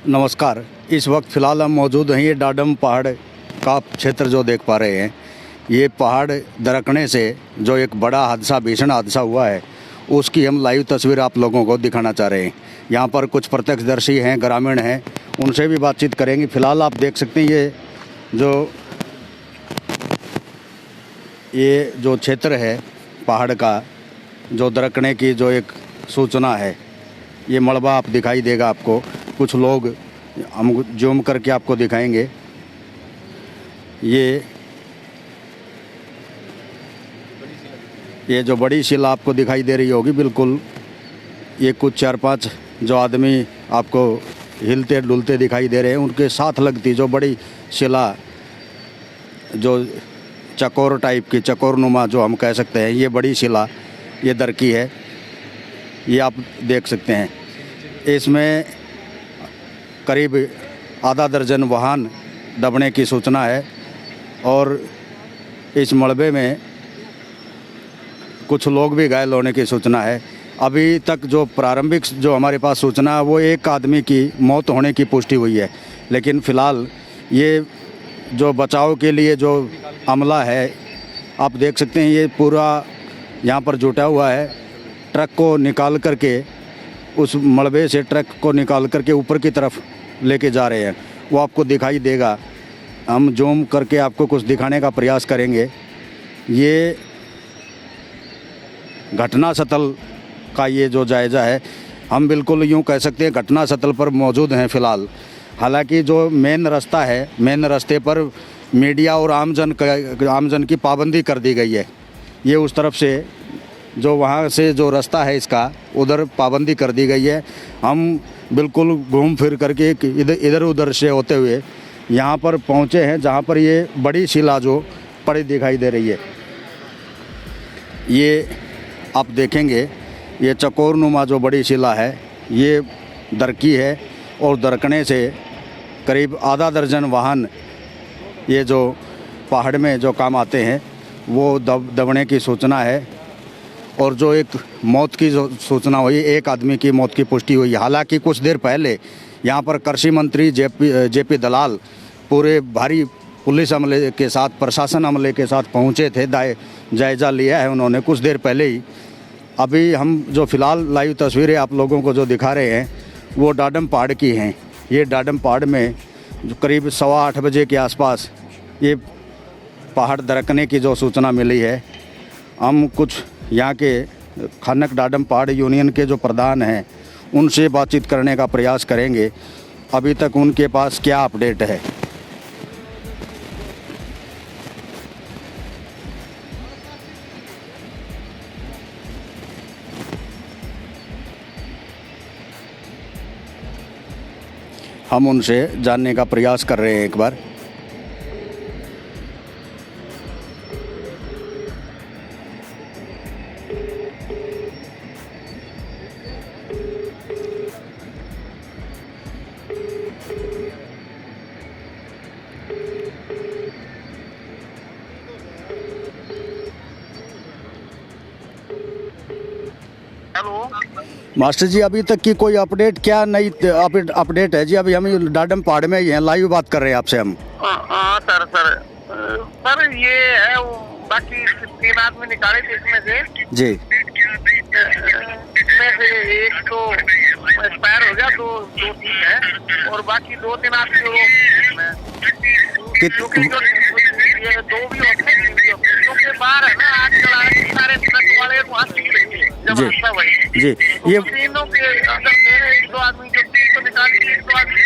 नमस्कार। इस वक्त फ़िलहाल हम मौजूद हैं ये डाडम पहाड़ का क्षेत्र जो देख पा रहे हैं। ये पहाड़ दरकने से जो एक बड़ा हादसा, भीषण हादसा हुआ है, उसकी हम लाइव तस्वीर आप लोगों को दिखाना चाह रहे हैं। यहाँ पर कुछ प्रत्यक्षदर्शी हैं, ग्रामीण हैं, उनसे भी बातचीत करेंगे। फ़िलहाल आप देख सकते हैं ये जो क्षेत्र है पहाड़ का, जो दरकने की जो एक सूचना है, ये मलबा आप दिखाई देगा आपको। कुछ लोग हम जूम करके आपको दिखाएंगे। ये जो बड़ी शिला आपको दिखाई दे रही होगी, बिल्कुल ये कुछ 4-5 जो आदमी आपको हिलते डुलते दिखाई दे रहे हैं, उनके साथ लगती जो बड़ी शिला, जो चकोर टाइप की, चकोरनुमा जो हम कह सकते हैं, ये बड़ी शिला ये दरकी है। ये आप देख सकते हैं। इसमें करीब आधा दर्जन वाहन दबने की सूचना है और इस मलबे में कुछ लोग भी घायल होने की सूचना है। अभी तक जो प्रारंभिक जो हमारे पास सूचना है वो एक आदमी की मौत होने की पुष्टि हुई है, लेकिन फ़िलहाल ये जो बचाव के लिए जो अमला है, आप देख सकते हैं, ये पूरा यहाँ पर जुटा हुआ है। ट्रक को निकाल करके, उस मलबे से ट्रक को निकाल करके ऊपर की तरफ लेके जा रहे हैं। वो आपको दिखाई देगा। हम जूम करके आपको कुछ दिखाने का प्रयास करेंगे। ये घटना स्थल का ये जो जायज़ा है, हम बिल्कुल यूँ कह सकते हैं घटना स्थल पर मौजूद हैं फ़िलहाल। हालांकि जो मेन रास्ता है, मेन रास्ते पर मीडिया और आमजन की पाबंदी कर दी गई है। ये उस तरफ से जो वहाँ से जो रास्ता है इसका, उधर पाबंदी कर दी गई है। हम बिल्कुल घूम फिर करके इधर उधर से होते हुए यहाँ पर पहुँचे हैं, जहाँ पर ये बड़ी शिला जो पड़ी दिखाई दे रही है। ये आप देखेंगे, ये चकोरनुमा जो बड़ी शिला है, ये दरकी है और दरकने से करीब आधा दर्जन वाहन ये जो पहाड़ में जो काम आते हैं वो दबने की सूचना है। और जो एक मौत की जो सूचना हुई, एक आदमी की मौत की पुष्टि हुई। हालांकि कुछ देर पहले यहाँ पर कृषि मंत्री जेपी दलाल पूरे भारी पुलिस अमले के साथ, प्रशासन अमले के साथ पहुँचे थे। जायज़ा लिया है उन्होंने कुछ देर पहले ही। अभी हम जो फ़िलहाल लाइव तस्वीरें आप लोगों को जो दिखा रहे हैं वो डाडम पहाड़ की हैं। ये डाडम पहाड़ में जो करीब 8:15 बजे के आसपास ये पहाड़ दरकने की जो सूचना मिली है। हम कुछ यहाँ के खानक डाडम पहाड़ यूनियन के जो प्रधान हैं उनसे बातचीत करने का प्रयास करेंगे। अभी तक उनके पास क्या अपडेट है। हम उनसे जानने का प्रयास कर रहे हैं एक बार। हेलो मास्टर जी, अभी तक की कोई अपडेट, क्या नई अपडेट है जी? अभी हम डाडम पहाड़ में ही हैं, लाइव बात कर रहे हैं आपसे हम। हाँ सर ये है बाकी 3 आदमी निकाले थे इसमें से जी। इसमें से एक तो एक्सपायर हो गया, दो ठीक है, और बाकी 2-3 आदमी ये 2 भी होते हैं क्योंकि बाहर है ना आजकल सारे ट्रक वाले वहाँ जी जी। ये तीनों के अंदर मेरे 1-2 आदमी जो 3 को निकाल के 1-2 आदमी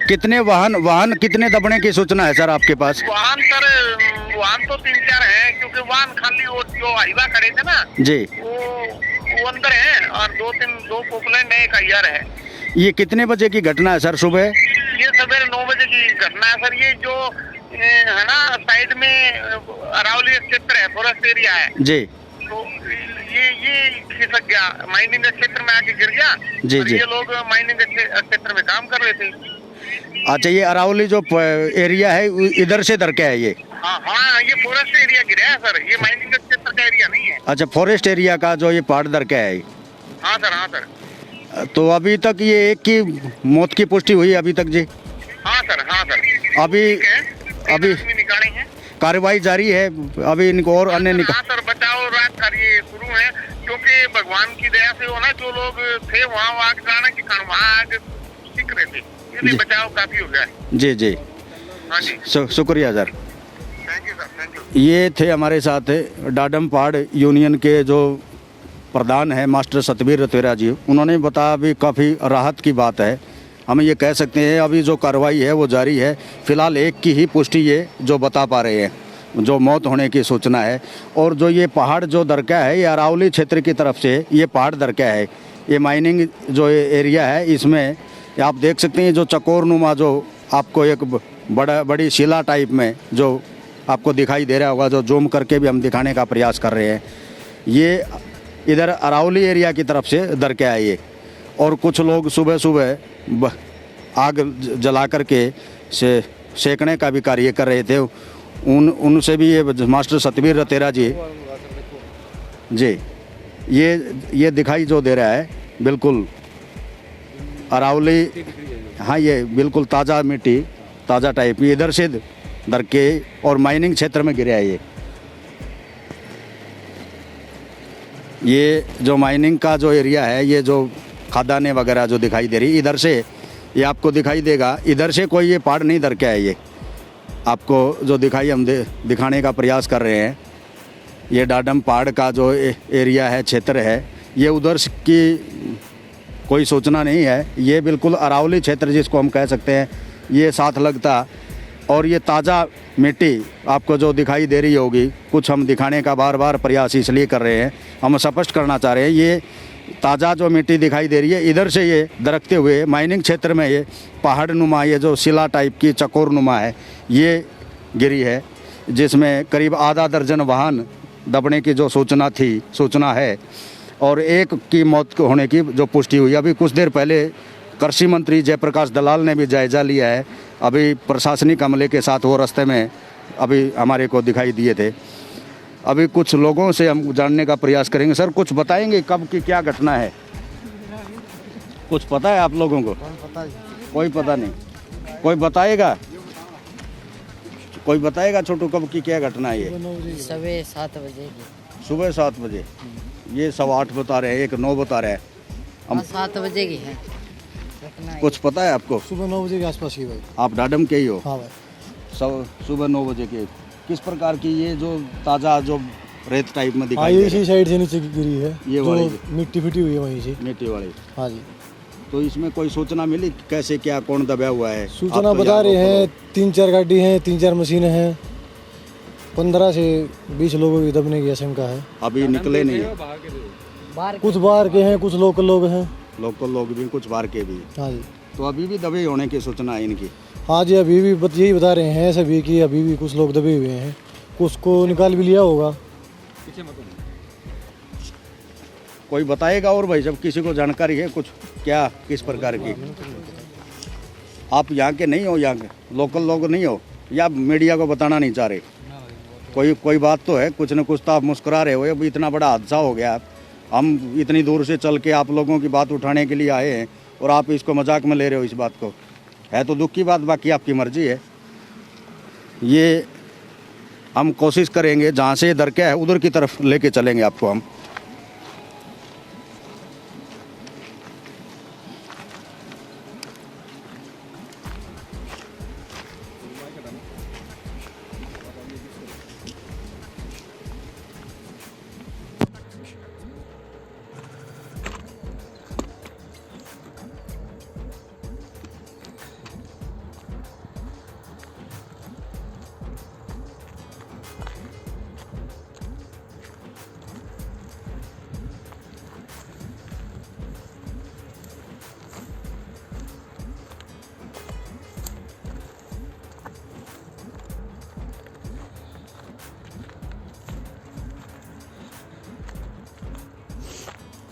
कितने वाहन कितने दबने की सूचना है सर आपके पास? वाहन तो 3-4 हैं, क्योंकि वाहन खाली वो जो हाईवा खड़े थे ना जी, वो अंदर है, और 2 पोपलैंड है, एक हाईर है। ये कितने बजे की घटना है सर? सुबह ये सवेरे 9 बजे की घटना है सर। ये जो है ना साइड में अरावली क्षेत्र है, फॉरेस्ट एरिया है जी, तो ये खिसक गया, माइनिंग क्षेत्र में आके गिर गया जी जी। ये लोग माइनिंग क्षेत्र में काम कर रहे थे। अच्छा, ये अरावली जो एरिया है इधर से दरका है ये? हाँ, ये फॉरेस्ट एरिया गिरा है सर, ये माइनिंग क्षेत्र का एरिया नहीं है। अच्छा, फॉरेस्ट एरिया का जो ये पहाड़ दरका है? हाँ सर, हाँ सर। तो अभी तक ये एक की मौत की पुष्टि हुई अभी तक जी? हाँ सर। अभी ठीक है, अभी आदमी निकाले हैं। कार्रवाई जारी है, अभी इनको और अन्य हाँ सर, बचाव रात कार्य शुरू है, क्योंकि भगवान की दया से हो ना, जो लोग थे वहाँ आग जाने के कारण वहाँ आग सीख रहे थे, इसलिए बचाव काफी हो गया है। जी जी, हाँ जी, शुक्रिया sir. Thank you sir, thank you. ये थे हमारे साथ डाडम पहाड़ यूनियन के जो प्रधान है मास्टर सतबीर रतवेरा जी। उन्होंने बताया अभी काफ़ी राहत की बात है, हम ये कह सकते हैं अभी जो कार्रवाई है वो जारी है। फिलहाल एक की ही पुष्टि ये जो बता पा रहे हैं, जो मौत होने की सूचना है। और जो ये पहाड़ जो दरका है ये अरावली क्षेत्र की तरफ से ये पहाड़ दरका है, ये माइनिंग जो एरिया है, इसमें आप देख सकते हैं जो चकोर नुमा जो आपको एक बड़ी शिला टाइप में जो आपको दिखाई दे रहा होगा, जो जूम करके भी हम दिखाने का प्रयास कर रहे हैं, ये इधर अरावली एरिया की तरफ से दरका है ये। और कुछ लोग सुबह सुबह आग जला करके सेकने का भी कार्य कर रहे थे। उनसे भी ये मास्टर सतबीर रतेरा जी ये दिखाई जो दे रहा है बिल्कुल अरावली, हाँ ये बिल्कुल ताज़ा मिट्टी, ताज़ा टाइप, इधर से दरके और माइनिंग क्षेत्र में गिरा है ये जो माइनिंग का जो एरिया है, ये जो खदानें वगैरह जो दिखाई दे रही, इधर से ये आपको दिखाई देगा, इधर से कोई ये पहाड़ नहीं दरका है। ये आपको जो दिखाई हम दिखाने का प्रयास कर रहे हैं, ये डाडम पहाड़ का जो एरिया है, क्षेत्र है, ये उधर की कोई सूचना नहीं है। ये बिल्कुल अरावली क्षेत्र जिसको हम कह सकते हैं, ये साथ लगता। और ये ताज़ा मिट्टी आपको जो दिखाई दे रही होगी, कुछ हम दिखाने का बार बार प्रयास इसलिए कर रहे हैं, हम स्पष्ट करना चाह रहे हैं, ये ताज़ा जो मिट्टी दिखाई दे रही है, इधर से ये दरकते हुए माइनिंग क्षेत्र में ये पहाड़ नुमा, ये जो शिला टाइप की चकोर नुमा है, ये गिरी है, जिसमें करीब आधा दर्जन वाहन दबने की जो सूचना है। और एक की मौत होने की जो पुष्टि हुई। अभी कुछ देर पहले कृषि मंत्री जयप्रकाश दलाल ने भी जायज़ा लिया है, अभी प्रशासनिक अमले के साथ वो रास्ते में अभी हमारे को दिखाई दिए थे। अभी कुछ लोगों से हम जानने का प्रयास करेंगे। सर कुछ बताएंगे कब की क्या घटना है? कुछ पता है आप लोगों को? कोई पता नहीं, कोई बताएगा? कोई बताएगा छोटू कब की क्या घटना है? ये सुबह 7 बजे की। सुबह 7 बजे, ये 8:15 बता रहे हैं, एक 9 बता रहे हैं। हम 7 बजे की है। कुछ पता है आपको? सुबह 9 बजे के आसपास की भाई। आप डाडम के ही हो? हाँ भाई। सुबह 9 बजे के। किस प्रकार की ये जो ताज़ा जो रेत टाइप में दिखाई ये दे इसी साइड से नीचे गिरी है, ये जो वाली मिट्टी फिटी हुई है वहीं से। मिट्टी वाली? हाँ जी। तो इसमें कोई सूचना मिली कैसे क्या कौन दबा हुआ है? सूचना बता रहे हैं 3-4 गाड़ी हैं, 3-4 मशीनें हैं, 15 से 20 लोगों की दबने की आशंका है। अभी निकले नहीं? कुछ बाहर के हैं, कुछ लोकल लोग हैं। लोकल लोग भी, कुछ बाहर के भी। हाँ जी। तो अभी भी दबे होने की सूचना है इनकी? हाँ जी, अभी भी यही बता रहे हैं सभी कि अभी भी कुछ लोग दबे हुए हैं, कुछ को निकाल भी लिया होगा। कोई बताएगा और भाई जब किसी को जानकारी है कुछ क्या किस प्रकार की? आप यहाँ के नहीं हो, यहाँ के लोकल लोग नहीं हो, या मीडिया को बताना नहीं चाह रहे? कोई बात तो है, कुछ न कुछ तो आप मुस्कुरा रहे हो। अब इतना बड़ा हादसा हो गया, हम इतनी दूर से चल के आप लोगों की बात उठाने के लिए आए हैं और आप इसको मजाक में ले रहे हो। इस बात को है तो दुख की बात, बाकी आपकी मर्जी है। ये हम कोशिश करेंगे जहाँ से दरका है उधर की तरफ लेके चलेंगे आपको हम।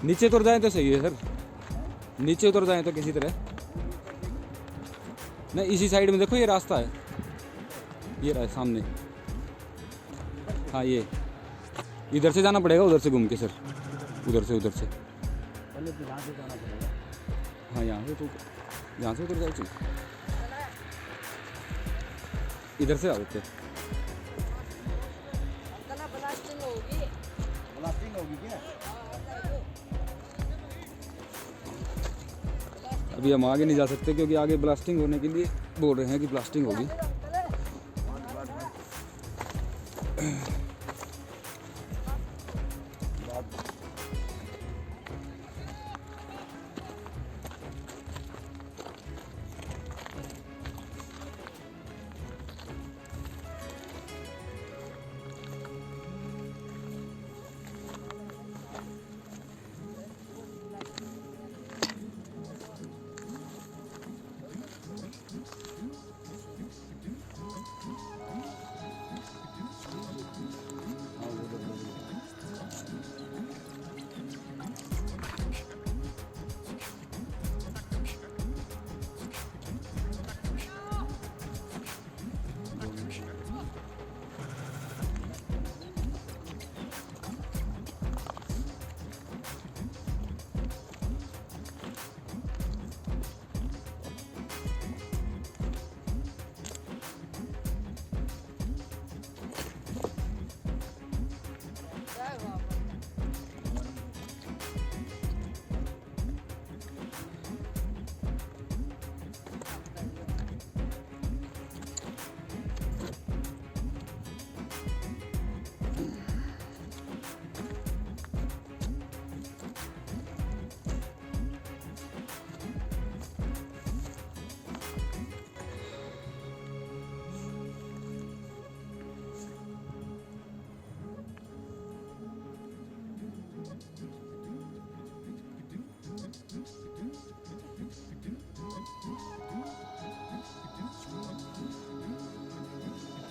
नीचे उतर जाए तो सही है सर, नीचे उतर जाए तो किसी तरह। नहीं इसी साइड में देखो, ये रास्ता है, ये रहा है सामने। हाँ ये इधर से जाना पड़ेगा, उधर से घूम के सर, उधर से हाँ यहाँ से उतर जाओ चल, इधर से आ जाते। ब्लास्टिंग होगी क्या? अभी हम आगे नहीं जा सकते क्योंकि आगे ब्लास्टिंग होने के लिए बोल रहे हैं कि ब्लास्टिंग होगी।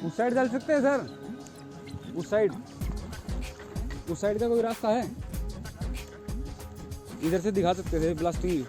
उस साइड चल सकते हैं सर, उस साइड का कोई रास्ता है? इधर से दिखा सकते थे ब्लास्टिंग।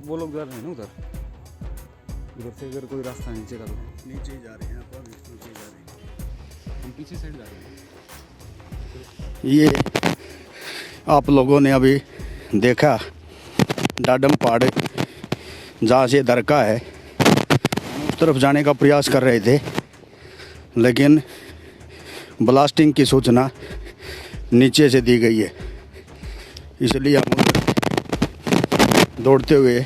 वो लोग जा रहे हैं ना उधर, इधर से अगर कोई रास्ता नीचे का तो नीचे ही जा रहे हैं, आप नीचे जा रहे हैं, हम पीछे साइड जा रहे हैं। ये आप लोगों ने अभी देखा डाडम पहाड़ जहाँ से दरका है उस तरफ जाने का प्रयास कर रहे थे, लेकिन ब्लास्टिंग की सूचना नीचे से दी गई है, इसलिए हम दौड़ते हुए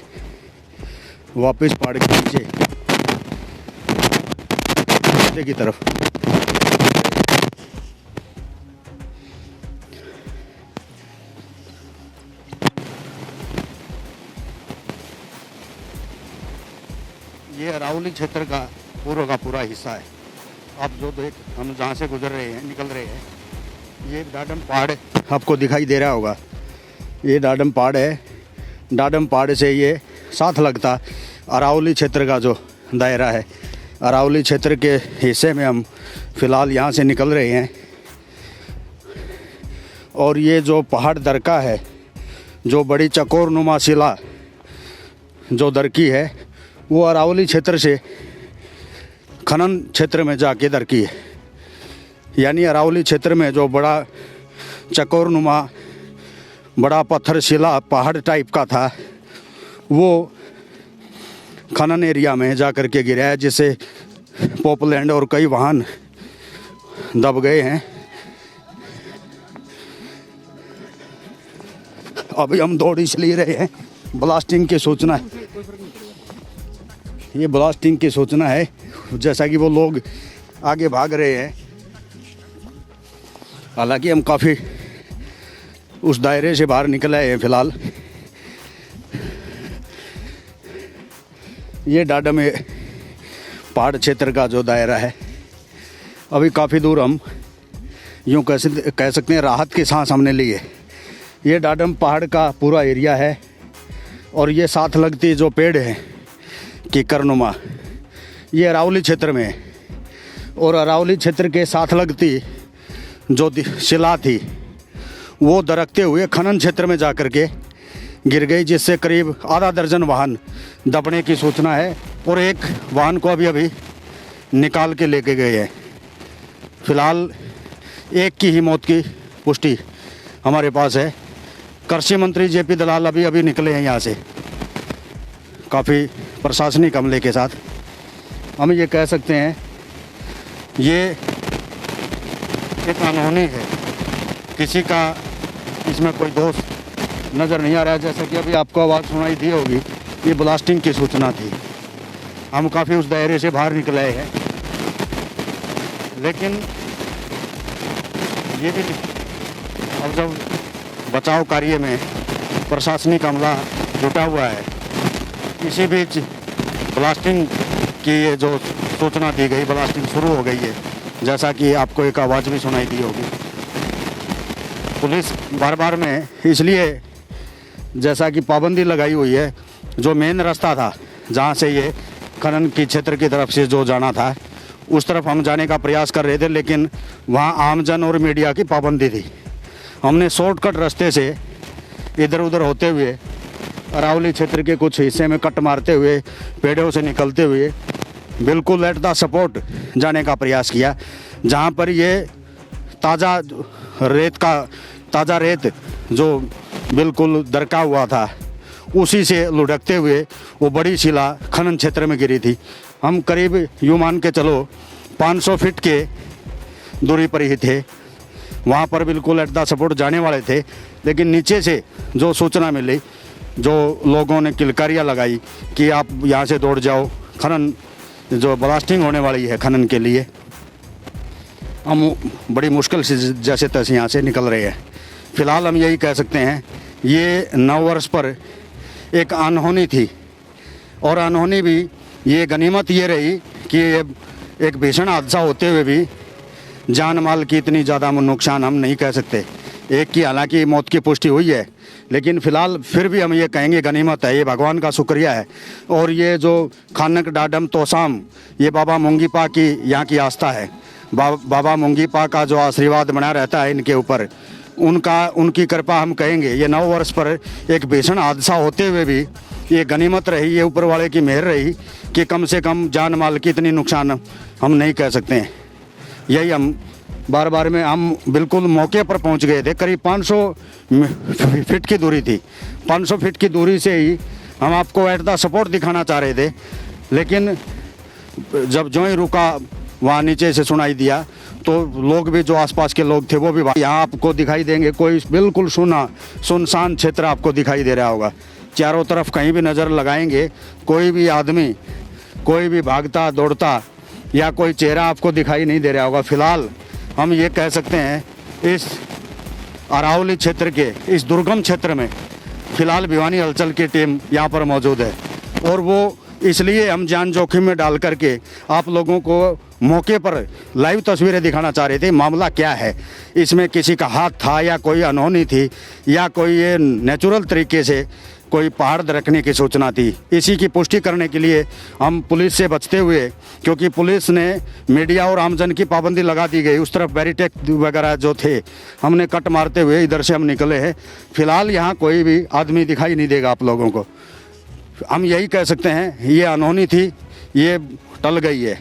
वापस पहाड़ के नीचे की तरफ। ये अरावली क्षेत्र का पूरा हिस्सा है। आप जो हम जहाँ से गुजर रहे हैं, निकल रहे हैं, ये डाडम पहाड़ आपको दिखाई दे रहा होगा। ये डाडम पहाड़ है। डाडम पहाड़ से ये साथ लगता अरावली क्षेत्र का जो दायरा है, अरावली क्षेत्र के हिस्से में हम फ़िलहाल यहाँ से निकल रहे हैं। और ये जो पहाड़ दरका है, जो बड़ी चकोर नुमा शिला जो दरकी है, वो अरावली क्षेत्र से खनन क्षेत्र में जाके दरकी है। यानी अरावली क्षेत्र में जो बड़ा चकोर नुमा बड़ा पत्थर शिला पहाड़ टाइप का था, वो खनन एरिया में जा कर के गिरा है, जिससे पॉपलैंड और कई वाहन दब गए हैं। अभी हम दौड़ इसलिए रहे हैं, ब्लास्टिंग की सूचना है, ये ब्लास्टिंग की सूचना है। जैसा कि वो लोग आगे भाग रहे हैं, हालांकि हम काफ़ी उस दायरे से बाहर निकल आए हैं फ़िलहाल, ये डाडम पहाड़ क्षेत्र का जो दायरा है, अभी काफ़ी दूर हम यूँ कह सकते हैं राहत की सांस हमने ली है। ये डाडम पहाड़ का पूरा एरिया है और ये साथ लगती जो पेड़ है कीकरनुमा, ये अरावली क्षेत्र में है। और अरावली क्षेत्र के साथ लगती जो शिला थी वो दरकते हुए खनन क्षेत्र में जाकर के गिर गई, जिससे करीब आधा दर्जन वाहन दबने की सूचना है और एक वाहन को अभी निकाल के लेके गए हैं। फिलहाल एक की ही मौत की पुष्टि हमारे पास है। कृषि मंत्री जेपी दलाल अभी निकले हैं यहाँ से काफ़ी प्रशासनिक अमले के साथ। हम ये कह सकते हैं ये एक अनहोनी है, किसी का इसमें कोई दोष नज़र नहीं आ रहा है। जैसा कि अभी आपको आवाज़ सुनाई दी होगी, ये ब्लास्टिंग की सूचना थी। हम काफ़ी उस दायरे से बाहर निकल आए हैं, लेकिन ये भी अब जब बचाव कार्य में प्रशासनिक अमला जुटा हुआ है, इसी बीच ब्लास्टिंग की ये जो सूचना दी गई, ब्लास्टिंग शुरू हो गई है, जैसा कि आपको एक आवाज़ भी सुनाई दी होगी। पुलिस बार में इसलिए जैसा कि पाबंदी लगाई हुई है, जो मेन रास्ता था जहाँ से ये खनन की क्षेत्र की तरफ से जो जाना था उस तरफ हम जाने का प्रयास कर रहे थे, लेकिन वहाँ आमजन और मीडिया की पाबंदी थी। हमने शॉर्टकट रास्ते से इधर उधर होते हुए अरावली क्षेत्र के कुछ हिस्से में कट मारते हुए पेड़ों से निकलते हुए बिल्कुल एट द सपोर्ट जाने का प्रयास किया, जहाँ पर ये ताज़ा रेत जो बिल्कुल दरका हुआ था उसी से लुढ़कते हुए वो बड़ी शिला खनन क्षेत्र में गिरी थी। हम करीब यूँ मान के चलो 500 फीट के दूरी पर ही थे, वहाँ पर बिल्कुल एट द सपोर्ट जाने वाले थे, लेकिन नीचे से जो सूचना मिली, जो लोगों ने किलकारियाँ लगाई कि आप यहाँ से दौड़ जाओ, खनन जो ब्लास्टिंग होने वाली है खनन के लिए, हम बड़ी मुश्किल से जैसे तैसे यहाँ से निकल रहे हैं। फ़िलहाल हम यही कह सकते हैं ये 9 वर्ष पर एक अनहोनी थी, और अनहोनी भी ये गनीमत ये रही कि ये एक भीषण हादसा होते हुए भी जान माल की इतनी ज़्यादा नुकसान हम नहीं कह सकते। एक की हालांकि मौत की पुष्टि हुई है, लेकिन फ़िलहाल फिर भी हम ये कहेंगे गनीमत है, ये भगवान का शुक्रिया है। और ये जो खानक डाडम तोसाम, ये बाबा मुंगीपा की यहाँ की आस्था है। बाबा मुंगीपा का जो आशीर्वाद बना रहता है इनके ऊपर, उनकी कृपा हम कहेंगे। ये 9 वर्ष पर एक भीषण हादसा होते हुए भी ये गनीमत रही, ये ऊपर वाले की मेहर रही कि कम से कम जान माल की इतनी नुकसान हम नहीं कह सकते हैं। यही हम बार में हम बिल्कुल मौके पर पहुंच गए थे। करीब 500 फीट की दूरी थी, 500 फीट की दूरी से ही हम आपको एट द सपोर्ट दिखाना चाह रहे थे, लेकिन जब जो ही रुका वहाँ नीचे से सुनाई दिया तो लोग भी, जो आसपास के लोग थे वो भी, यहाँ आपको दिखाई देंगे कोई बिल्कुल सुनसान क्षेत्र आपको दिखाई दे रहा होगा। चारों तरफ कहीं भी नज़र लगाएंगे कोई भी आदमी, कोई भी भागता दौड़ता या कोई चेहरा आपको दिखाई नहीं दे रहा होगा। फ़िलहाल हम ये कह सकते हैं इस अरावली क्षेत्र के इस दुर्गम क्षेत्र में फ़िलहाल भिवानी हलचल की टीम यहाँ पर मौजूद है, और वो इसलिए हम जान जोखिम में डाल करके आप लोगों को मौके पर लाइव तस्वीरें दिखाना चाह रहे थे। मामला क्या है, इसमें किसी का हाथ था या कोई अनहोनी थी या कोई ये नेचुरल तरीके से कोई पहाड़ दरकने की सूचना थी, इसी की पुष्टि करने के लिए हम पुलिस से बचते हुए, क्योंकि पुलिस ने मीडिया और आमजन की पाबंदी लगा दी गई, उस तरफ बैरिकेड वगैरह जो थे हमने कट मारते हुए इधर से हम निकले हैं। फ़िलहाल यहाँ कोई भी आदमी दिखाई नहीं देगा आप लोगों को। हम यही कह सकते हैं ये अनहोनी थी, ये टल गई है,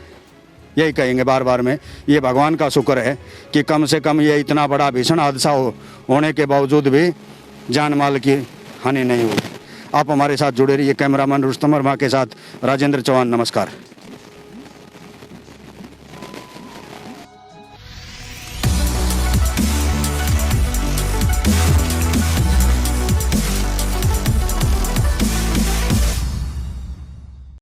यही कहेंगे बार में। ये भगवान का शुक्र है कि कम से कम ये इतना बड़ा भीषण हादसा होने के बावजूद भी जान माल की हानि नहीं हुई। आप हमारे साथ जुड़े रहिए। कैमरामैन रुस्तम वर्मा के साथ राजेंद्र चौहान, नमस्कार।